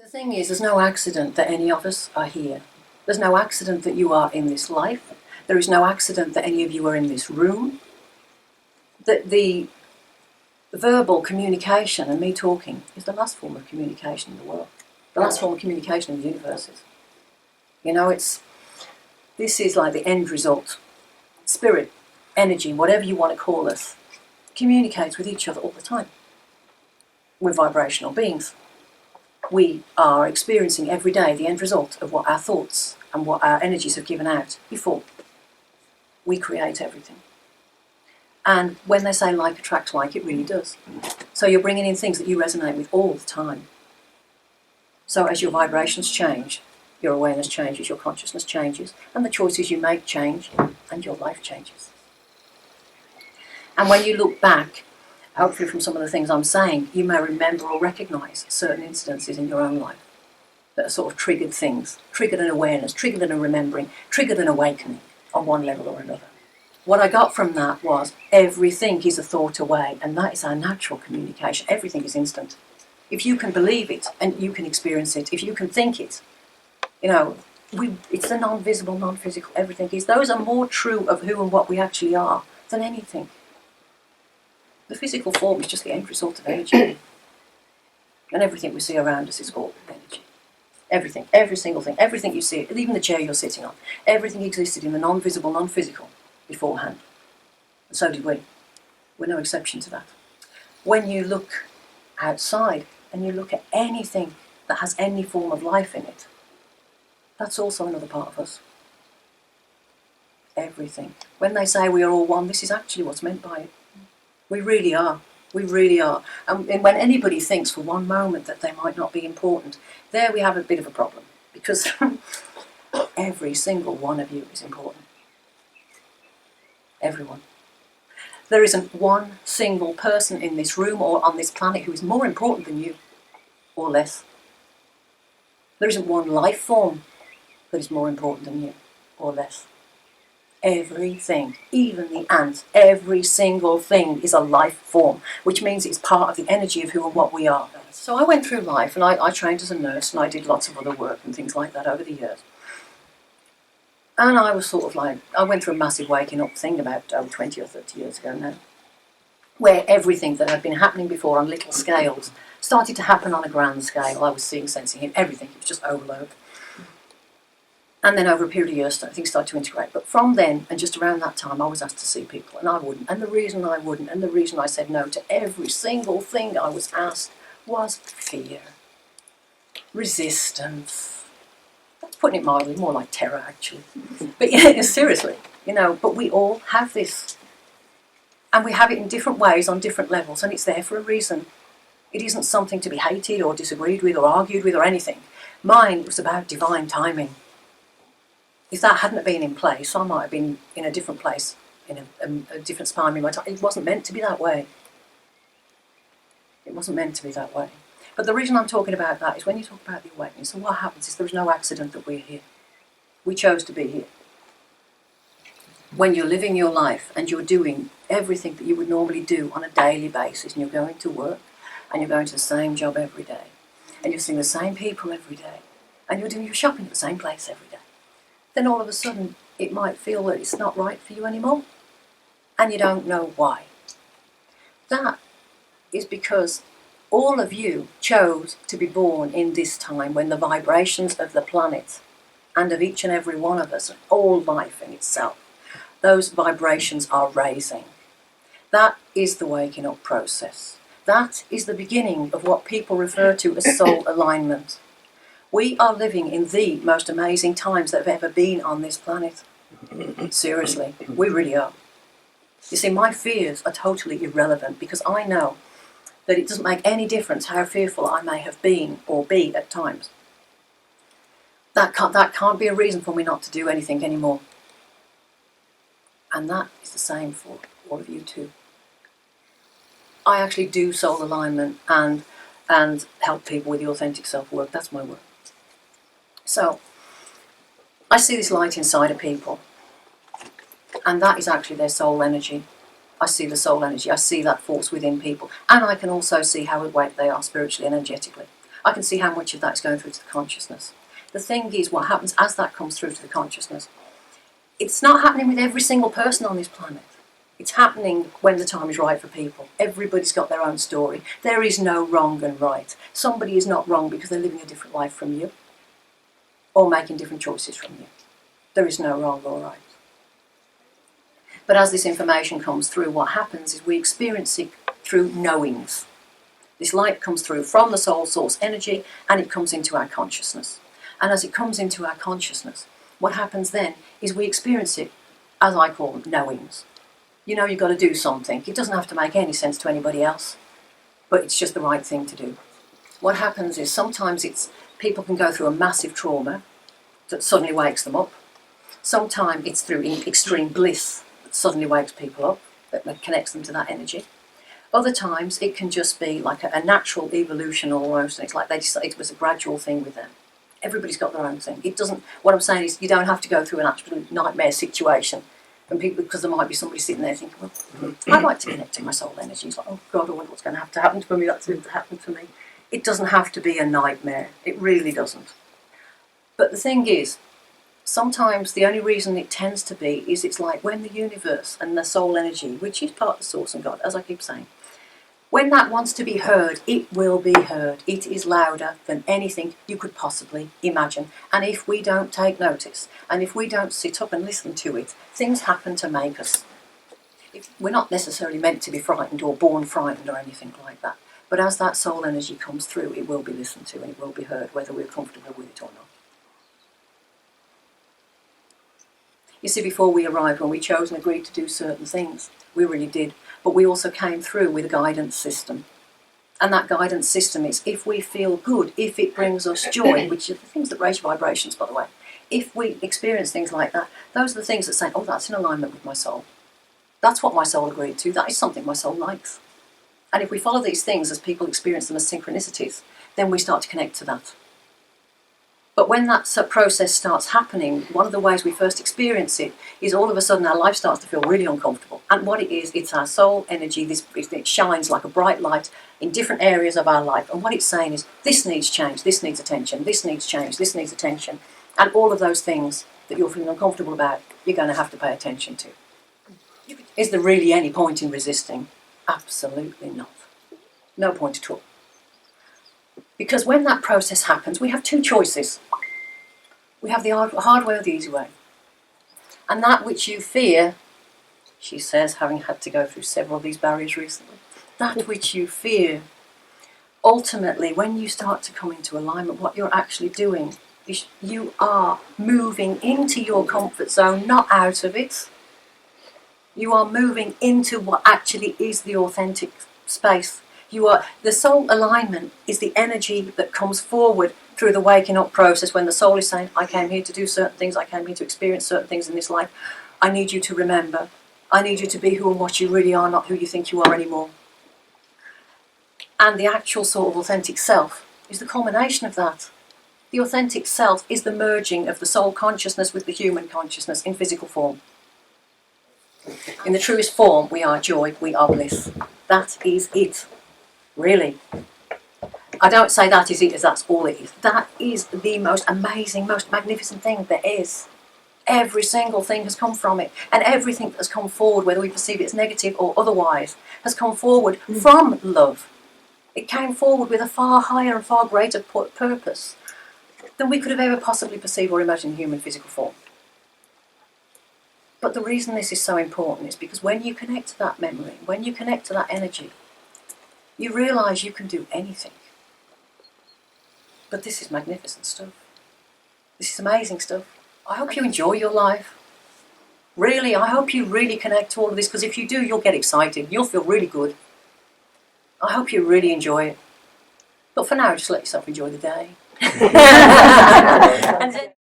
The thing is, there's no accident that any of us are here. There's no accident that you are in this life. There is no accident that any of you are in this room. The verbal communication and me talking is the last form of communication in the world. The last form of communication in the universe is. You know, this is like the end result. Spirit, energy, whatever you want to call us, communicates with each other all the time. We're vibrational beings. We are experiencing every day the end result of what our thoughts and what our energies have given out before. We create everything. And when they say like attracts like, it really does. So you're bringing in things that you resonate with all the time. So as your vibrations change, your awareness changes, your consciousness changes, and the choices you make change, and your life changes. And when you look back, hopefully from some of the things I'm saying, you may remember or recognise certain incidences in your own life that have sort of triggered things, triggered an awareness, triggered a remembering, triggered an awakening on one level or another. What I got from that was everything is a thought away, and that is our natural communication. Everything is instant. If you can believe it and you can experience it, if you can think it, you know, it's the non-visible, non-physical, everything is. Those are more true of who and what we actually are than anything. The physical form is just the end result of energy. And everything we see around us is all energy. Everything, every single thing, everything you see, even the chair you're sitting on, everything existed in the non-visible, non-physical beforehand. And so did we. We're no exception to that. When you look outside and you look at anything that has any form of life in it, that's also another part of us. Everything. When they say we are all one, this is actually what's meant by it. We really are. We really are. And when anybody thinks for one moment that they might not be important, there we have a bit of a problem. Because every single one of you is important. Everyone. There isn't one single person in this room or on this planet who is more important than you, or less. There isn't one life form that is more important than you, or less. Everything, even the ant, every single thing is a life form, which means it's part of the energy of who and what we are. So I went through life, and I trained as a nurse, and I did lots of other work and things like that over the years. And I was sort of like, I went through a massive waking up thing about 20 or 30 years ago now, where everything that had been happening before on little scales started to happen on a grand scale. I was seeing, sensing, hearing everything. It was just overload. And then over a period of years, things started to integrate. But from then, and just around that time, I was asked to see people, and I wouldn't. And the reason I wouldn't, and the reason I said no to every single thing I was asked, was fear, resistance. That's putting it mildly, more like terror, actually. But yeah, seriously, but we all have this. And we have it in different ways, on different levels, and it's there for a reason. It isn't something to be hated or disagreed with or argued with or anything. Mine was about divine timing. If that hadn't been in place, I might have been in a different place, in a different spine in my time. It wasn't meant to be that way. It wasn't meant to be that way. But the reason I'm talking about that is when you talk about the awakening, so what happens is there's no accident that we're here. We chose to be here. When you're living your life and you're doing everything that you would normally do on a daily basis, and you're going to work, and you're going to the same job every day, and you're seeing the same people every day, and you're doing your shopping at the same place every day, then all of a sudden it might feel that it's not right for you anymore, and you don't know why. That is because all of you chose to be born in this time when the vibrations of the planet and of each and every one of us, all life in itself, those vibrations are raising. That is the waking up process. That is the beginning of what people refer to as soul alignment. We are living in the most amazing times that have ever been on this planet. Seriously, we really are. You see, my fears are totally irrelevant because I know that it doesn't make any difference how fearful I may have been or be at times. That can't be a reason for me not to do anything anymore. And that is the same for all of you too. I actually do soul alignment and help people with the authentic self work. That's my work. So I see this light inside of people, and that is actually their soul energy. I see the soul energy. I see that force within people, and I can also see how awake they are spiritually and energetically. I can see how much of that is going through to the consciousness. The thing is, what happens as that comes through to the consciousness, it's not happening with every single person on this planet. It's happening when the time is right for people. Everybody's got their own story. There is no wrong and right. Somebody is not wrong because they're living a different life from you or making different choices from you. There is no wrong or right. But as this information comes through, what happens is we experience it through knowings. This light comes through from the soul source energy and it comes into our consciousness. And as it comes into our consciousness, what happens then is we experience it, as I call them, knowings. You know you've got to do something. It doesn't have to make any sense to anybody else, but it's just the right thing to do. What happens is sometimes people can go through a massive trauma that suddenly wakes them up. Sometimes it's through extreme bliss that suddenly wakes people up, that connects them to that energy. Other times it can just be like a natural evolution almost. It's like it was a gradual thing with them. Everybody's got their own thing. What I'm saying is you don't have to go through an absolute nightmare situation. And people, because there might be somebody sitting there thinking, well, I'd like to connect to my soul energy. It's like, oh God, I wonder what's going to have to happen to me. That's going to happen to me. It doesn't have to be a nightmare. It really doesn't. But the thing is, sometimes the only reason it tends to be is it's like when the universe and the soul energy, which is part of the source and God, as I keep saying, when that wants to be heard, it will be heard. It is louder than anything you could possibly imagine. And if we don't take notice, and if we don't sit up and listen to it, things happen to make us. We're not necessarily meant to be frightened or born frightened or anything like that. But as that soul energy comes through, it will be listened to and it will be heard, whether we're comfortable with it or not. You see, before we arrived, when we chose and agreed to do certain things, we really did. But we also came through with a guidance system. And that guidance system is, if we feel good, if it brings us joy, which are the things that raise vibrations, by the way, if we experience things like that, those are the things that say, oh, that's in alignment with my soul. That's what my soul agreed to. That is something my soul likes. And if we follow these things as people experience them as synchronicities, then we start to connect to that. But when that process starts happening, one of the ways we first experience it is all of a sudden our life starts to feel really uncomfortable. And what it is, it's our soul energy. It shines like a bright light in different areas of our life. And what it's saying is, this needs change, this needs attention, this needs change, this needs attention. And all of those things that you're feeling uncomfortable about, you're going to have to pay attention to. Is there really any point in resisting? Absolutely not. No point at all. Because when that process happens, we have two choices. We have the hard way or the easy way. And that which you fear, she says, having had to go through several of these barriers recently, that which you fear, ultimately, when you start to come into alignment, what you're actually doing is you are moving into your comfort zone, not out of it. You are moving into what actually is the authentic space. The soul alignment is the energy that comes forward through the waking up process when the soul is saying, I came here to do certain things, I came here to experience certain things in this life. I need you to remember. I need you to be who and what you really are, not who you think you are anymore. And the actual sort of authentic self is the culmination of that. The authentic self is the merging of the soul consciousness with the human consciousness in physical form. In the truest form, we are joy, we are bliss. That is it. Really. I don't say that is it as that's all it is. That is the most amazing, most magnificent thing there is. Every single thing has come from it. And everything that has come forward, whether we perceive it as negative or otherwise, has come forward from love. It came forward with a far higher and far greater purpose than we could have ever possibly perceived or imagined in human physical form. But the reason this is so important is because when you connect to that memory, when you connect to that energy, you realise you can do anything. But this is magnificent stuff. This is amazing stuff. I hope you enjoy your life. Really, I hope you really connect to all of this, because if you do, you'll get excited. You'll feel really good. I hope you really enjoy it. But for now, just let yourself enjoy the day. And then